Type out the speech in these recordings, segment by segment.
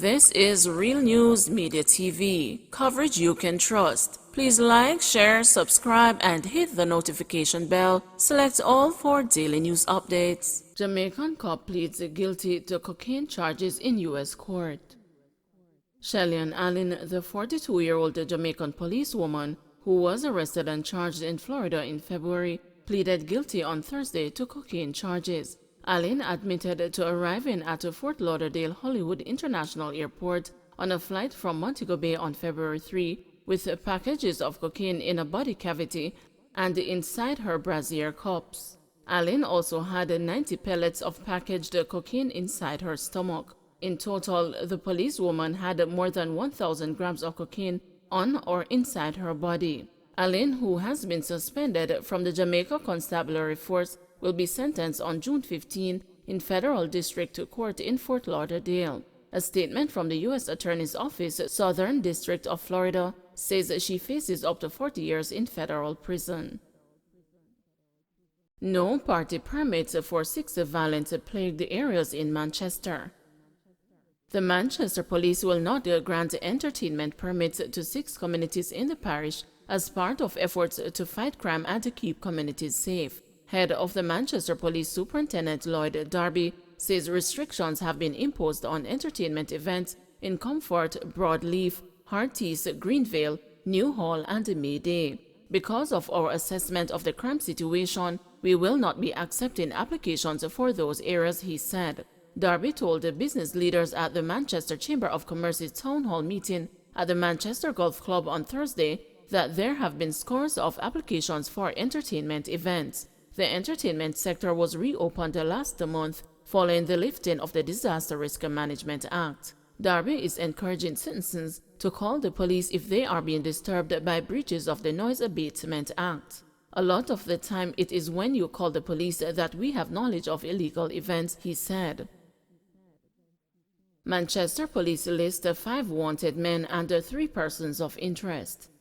This is Real News Media TV, coverage you can trust. Please like, share, subscribe, and hit the notification bell. Select all for daily news updates. Jamaican cop pleads guilty to cocaine charges in U.S. court. Shellian Allen, the 42-year-old Jamaican policewoman who was arrested and charged in Florida in February, pleaded guilty on Thursday to cocaine charges. Allen admitted to arriving at Fort Lauderdale Hollywood International Airport on a flight from Montego Bay on February 3 with packages of cocaine in a body cavity and inside her brassiere cups. Allen also had 90 pellets of packaged cocaine inside her stomach. In total, the policewoman had more than 1,000 grams of cocaine on or inside her body. Allen, who has been suspended from the Jamaica Constabulary Force, will be sentenced on June 15 in Federal District Court in Fort Lauderdale. A statement from the U.S. Attorney's Office, Southern District of Florida, says she faces up to 40 years in federal prison. No party permits for 6 violence-plagued areas in Manchester. The Manchester Police will not grant entertainment permits to 6 communities in the parish as part of efforts to fight crime and to keep communities safe. Head of the Manchester Police Superintendent Lloyd Darby says restrictions have been imposed on entertainment events in Comfort, Broadleaf, Hearties, Greenvale, Newhall, and Midday. Because of our assessment of the crime situation, we will not be accepting applications for those areas, he said. Darby told the business leaders at the Manchester Chamber of Commerce's town hall meeting at the Manchester Golf Club on Thursday that there have been scores of applications for entertainment events. The entertainment sector was reopened last month following the lifting of the Disaster Risk Management Act. Darby is encouraging citizens to call the police if they are being disturbed by breaches of the Noise Abatement Act. A lot of the time it is when you call the police that we have knowledge of illegal events, he said. Manchester Police list 5 wanted men and 3 persons of interest.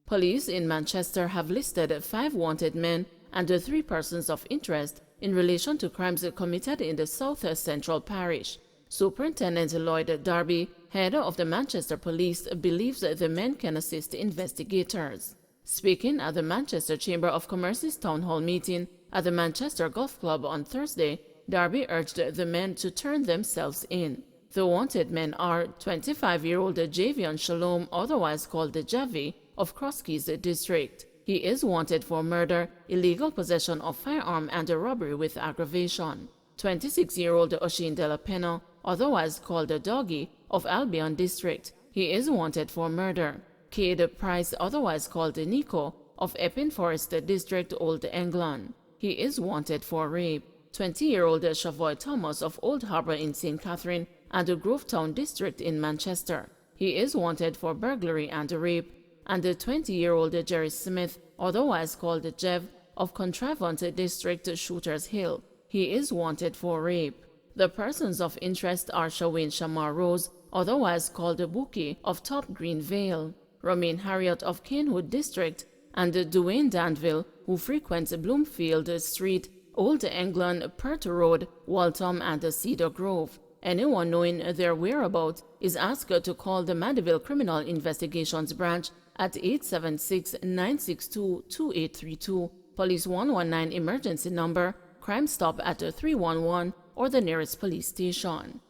Police in Manchester have listed 5 wanted men and 3 persons of interest in relation to crimes committed in the South Central Parish. Superintendent Lloyd Darby, head of the Manchester Police, believes the men can assist investigators. Speaking at the Manchester Chamber of Commerce's town hall meeting at the Manchester Golf Club on Thursday, Darby urged the men to turn themselves in. The wanted men are 25-year-old Javion Shalom, otherwise called Javi, of Crosskeys District. He is wanted for murder, illegal possession of firearm, and a robbery with aggravation. 26-year-old Oshin De La Pena, otherwise called Doggy, of Albion District. He is wanted for murder. Cade Price, otherwise called Nico, of Epping Forest District, Old England. He is wanted for rape. 20-year-old Shavoy Thomas of Old Harbour in St. Catherine and the Grovetown District in Manchester. He is wanted for burglary and rape. And the 20-year-old Jerry Smith, otherwise called Jev, of Contrivant District, Shooters Hill. He is wanted for rape. The persons of interest are Shawin Shamar Rose, otherwise called Buki, of Top Green Vale, Romaine Harriott of Canewood District, and Dwayne Danville, who frequents Bloomfield Street, Old England, Perth Road, Waltham, and Cedar Grove. Anyone knowing their whereabouts is asked to call the Mandeville Criminal Investigations Branch at 876-962-2832, Police 119 emergency number, Crime Stop at 311, or the nearest police station.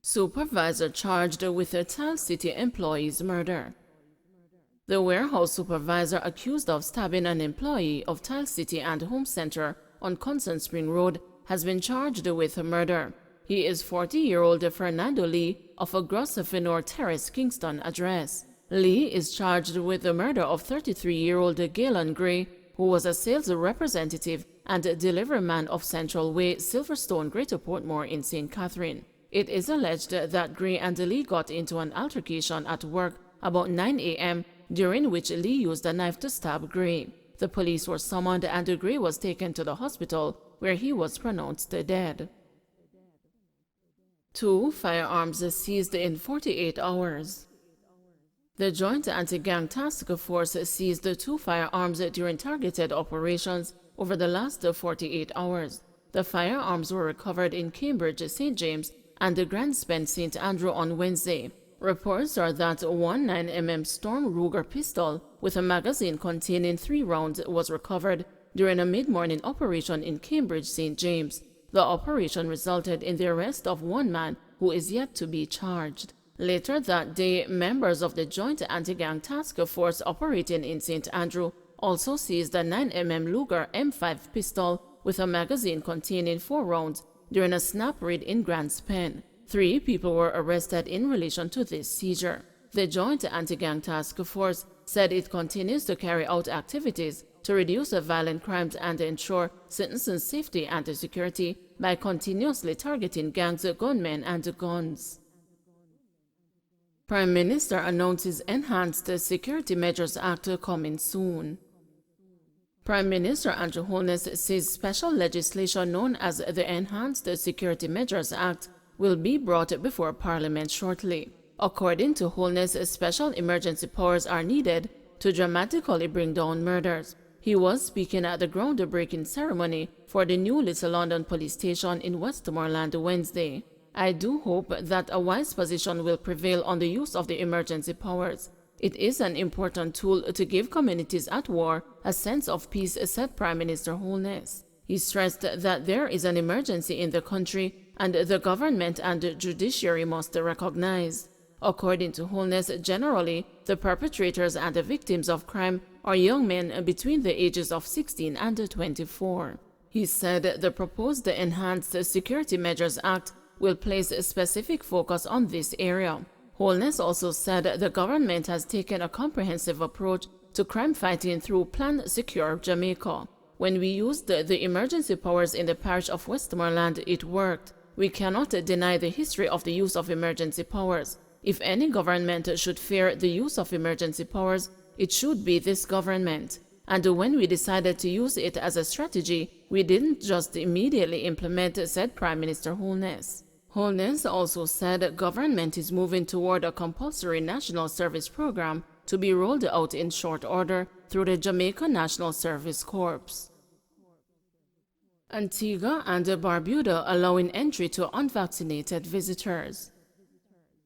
Supervisor charged with a Tile City employee's murder. The warehouse supervisor accused of stabbing an employee of Tile City and Home Center on Constant Spring Road has been charged with murder. He is 40-year-old Fernando Lee of a Grosvenor Terrace, Kingston address. Lee is charged with the murder of 33-year-old Galen Gray, who was a sales representative and delivery man of Central Way, Silverstone, Greater Portmore in St. Catherine. It is alleged that Gray and Lee got into an altercation at work about 9 a.m., during which Lee used a knife to stab Gray. The police were summoned and Gray was taken to the hospital, where he was pronounced dead. 2 firearms seized in 48 hours. The Joint Anti-Gang Task Force seized 2 firearms during targeted operations over the last 48 hours. The firearms were recovered in Cambridge, St. James, and the Grand Spend St. Andrew on Wednesday. Reports are that one 9mm Storm Ruger pistol with a magazine containing 3 rounds was recovered during a mid-morning operation in Cambridge, St. James. The operation resulted in the arrest of one man who is yet to be charged. Later that day, members of the Joint Anti-Gang Task Force operating in St. Andrew also seized a 9mm Luger M5 pistol with a magazine containing 4 rounds during a snap raid in Grand Spend. 3 people were arrested in relation to this seizure. The Joint Anti-Gang Task Force said it continues to carry out activities to reduce violent crimes and ensure citizens' safety and security by continuously targeting gangs, gunmen, and guns. Prime Minister announces Enhanced Security Measures Act coming soon. Prime Minister Andrew Holness says special legislation known as the Enhanced Security Measures Act will be brought before Parliament shortly. According to Holness, special emergency powers are needed to dramatically bring down murders. He was speaking at the groundbreaking ceremony for the new Little London police station in Westmoreland Wednesday. I do hope that a wise position will prevail on the use of the emergency powers. It is an important tool to give communities at war a sense of peace, said Prime Minister Holness. He stressed that there is an emergency in the country and the government and judiciary must recognize. According to Holness, generally, the perpetrators and the victims of crime are young men between the ages of 16 and 24. He said the proposed Enhanced Security Measures Act will place a specific focus on this area. Holness also said the government has taken a comprehensive approach to crime fighting through Plan Secure Jamaica. When we used the emergency powers in the parish of Westmoreland, it worked. We cannot deny the history of the use of emergency powers. If any government should fear the use of emergency powers, it should be this government. And when we decided to use it as a strategy, we didn't just immediately implement, said Prime Minister Holness. Holness also said government is moving toward a compulsory national service program to be rolled out in short order through the Jamaica National Service Corps. Antigua and Barbuda allowing entry to unvaccinated visitors.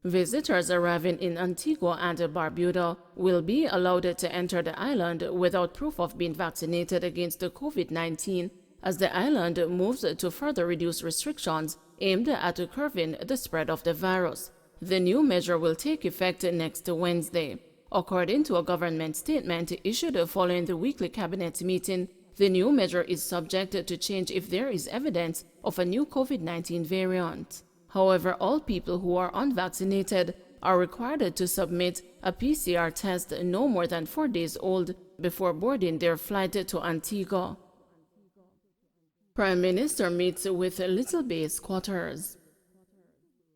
Visitors arriving in Antigua and Barbuda will be allowed to enter the island without proof of being vaccinated against COVID-19 as the island moves to further reduce restrictions aimed at curbing the spread of the virus. The new measure will take effect next Wednesday. According to a government statement issued following the weekly cabinet meeting, the new measure is subject to change if there is evidence of a new COVID-19 variant. However, all people who are unvaccinated are required to submit a PCR test no more than 4 days old before boarding their flight to Antigua. Prime Minister meets with Little Bay squatters.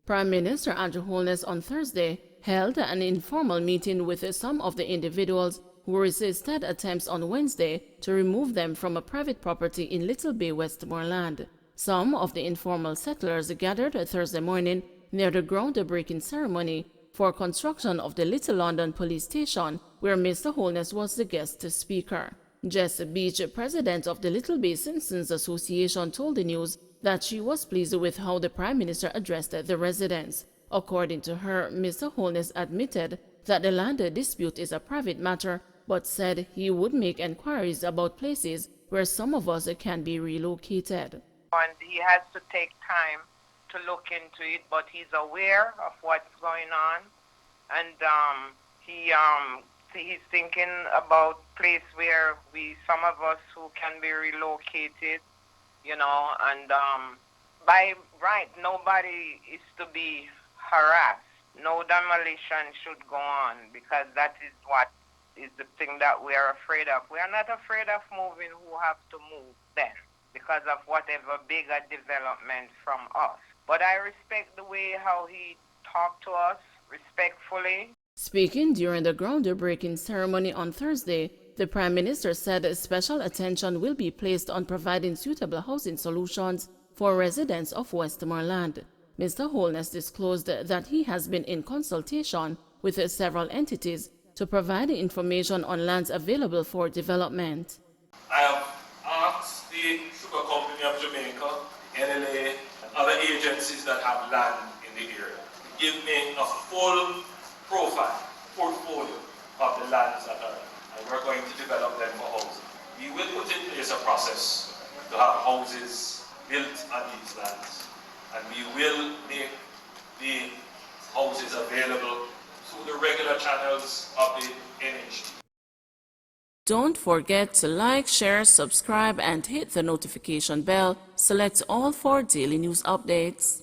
Prime Minister Andrew Holness on Thursday held an informal meeting with some of the individuals who resisted attempts on Wednesday to remove them from a private property in Little Bay, Westmoreland. Some of the informal settlers gathered Thursday morning near the groundbreaking ceremony for construction of the Little London police station, where Mr. Holness was the guest speaker. Jess Beach, president of the Little Bay Citizens Association, told the news that she was pleased with how the Prime Minister addressed the residents. According to her, Mr. Holness admitted that the land dispute is a private matter, but said he would make inquiries about places where some of us can be relocated. And he has to take time to look into it, but he's aware of what's going on, and he's thinking about place where some of us who can be relocated, and by right, nobody is to be harassed. No demolition should go on, because that is what is the thing that we are afraid of. We are not afraid of moving who have to move then, because of whatever bigger development from us. But I respect the way how he talked to us, respectfully. Speaking during the groundbreaking ceremony on Thursday, the Prime Minister said special attention will be placed on providing suitable housing solutions for residents of Westmoreland. Mr. Holness disclosed that he has been in consultation with several entities to provide information on lands available for development. I have asked the Sugar Company of Jamaica, NLA, and other agencies that have land in the area. Give me a full profile, portfolio of the lands that are, and we're going to develop them for housing. We will put in place a process to have houses built on these lands, and we will make the houses available through the regular channels of the NHT. Don't forget to like, share, subscribe, and hit the notification bell. Select all for daily news updates.